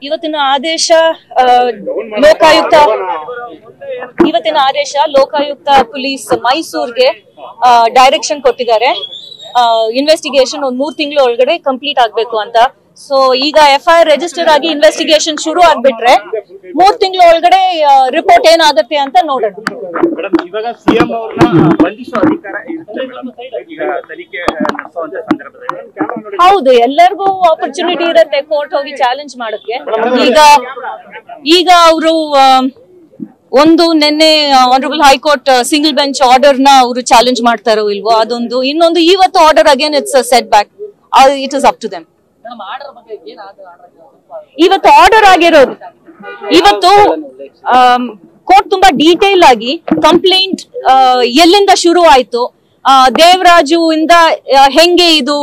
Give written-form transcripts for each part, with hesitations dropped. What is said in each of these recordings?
ಇವತ್ತಿನ ಆದೇಶ ಲೋಕಾಯುಕ್ತ ಪೊಲೀಸ್ ಮೈಸೂರಿಗೆ ಡೈರೆಕ್ಷನ್ ಕೊಟ್ಟಿದ್ದಾರೆ. ಇನ್ವೆಸ್ಟಿಗೇಷನ್ ಒಂದ್ 3 ತಿಂಗಳ ಒಳಗಡೆ ಕಂಪ್ಲೀಟ್ ಆಗ್ಬೇಕು ಅಂತ. ಸೊ ಈಗ FIR ರಿಜಿಸ್ಟರ್ ಆಗಿ ಇನ್ವೆಸ್ಟಿಗೇಷನ್ ಶುರು ಆಗ್ಬಿಟ್ರೆ 3 ತಿಂಗಳ ಒಳಗಡೆ ರಿಪೋರ್ಟ್ ಏನಾಗುತ್ತೆ ಅಂತ ನೋಡೋಣ. ಇವಾಗ ಸಿಎಂ ಅವರನ್ನ ಬಂಧಿಸುವ ಅಧಿಕಾರ ಇರುತ್ತೆ ಈಗ ತನಿಖೆ ನಡೆಸುವಂತ ಸಂದರ್ಭದಲ್ಲಿ. ಹೌದು, ಎಲ್ಲರಿಗೂ ಆಪರ್ಚುನಿಟಿ ಇರುತ್ತೆ ಕೋರ್ಟ್ ಹೋಗಿ ಚಾಲೆಂಜ್ ಮಾಡಕ್ಕೆ. ಈಗ ಅವರು ಒಂದು ನಿನ್ನೆ honourable high court single bench order ನ ಅವರು ಚಾಲೆಂಜ್ ಮಾಡ್ತಾರೋ ಇಲ್ವೋ ಅದೊಂದು. ಇನ್ನೊಂದು ಇವತ್ತು order again it's set back. It is up to them. ಇವತ್ತು ಆರ್ಡರ್ ಆಗಿರೋದು, ಇವತ್ತು ಕೋರ್ಟ್ ತುಂಬಾ ಡೀಟೇಲ್ ಆಗಿ ಕಂಪ್ಲೇಂಟ್ ಎಲ್ಲಿಂದ ಶುರು ಆಯ್ತು, ದೇವರಾಜು ಇಂದ ಹೆಂಗೆ ಇದು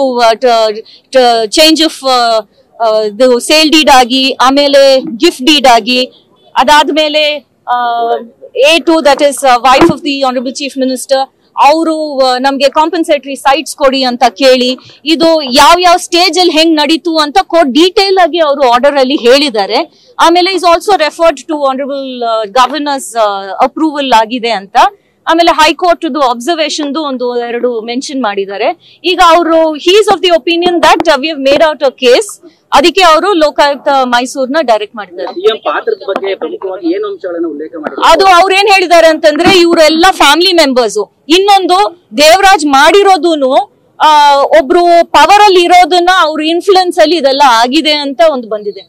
ಚೇಂಜ್ ಆಫ್ ಸೇಲ್ ಡೀಡ್ ಆಗಿ, ಆಮೇಲೆ ಗಿಫ್ಟ್ ಡೀಡ್ ಆಗಿ, ಅದಾದ್ಮೇಲೆ A2 that is wife of the honourable chief minister ಅವರು ನಮ್ಗೆ ಕಾಂಪನ್ಸೇಟರಿ ಸೈಟ್ಸ್ ಕೊಡಿ ಅಂತ ಕೇಳಿ, ಇದು ಯಾವ ಸ್ಟೇಜ್ ಅಲ್ಲಿ ಹೆಂಗ್ ನಡೀತು ಅಂತ ಕೋರ್ಟ್ ಡೀಟೇಲ್ ಆಗಿ ಅವರು ಆರ್ಡರ್ ಅಲ್ಲಿ ಹೇಳಿದ್ದಾರೆ. ಆಮೇಲೆ is also referred to honourable governor's approval ಆಗಿದೆ ಅಂತ. ಆಮೇಲೆ ಹೈಕೋರ್ಟ್ ಅಬ್ಸರ್ವೇಷನ್ ಒಂದು 2 ಮೆನ್ಷನ್ ಮಾಡಿದ್ದಾರೆ. ಈಗ ಅವರು he's of the opinion that we have made out a case, ಅದಕ್ಕೆ ಅವರು ಲೋಕಾಯುಕ್ತ ಮೈಸೂರ್ನ ಡೈರೆಕ್ಟ್ ಮಾಡಿದ್ದಾರೆ. ಅದು ಅವ್ರು ಏನ್ ಹೇಳಿದ್ದಾರೆ ಅಂತಂದ್ರೆ ಇವರೆಲ್ಲ ಫ್ಯಾಮಿಲಿ ಮೆಂಬರ್ಸ್. ಇನ್ನೊಂದು ದೇವರಾಜ್ ಮಾಡಿರೋದೂನು ಒಬ್ರು ಪವರ್ ಅಲ್ಲಿ ಇರೋದನ್ನ ಅವ್ರ ಇನ್ಫ್ಲುಯೆನ್ಸ್ ಅಲ್ಲಿ ಇದೆಲ್ಲ ಆಗಿದೆ ಅಂತ ಒಂದು ಬಂದಿದೆ.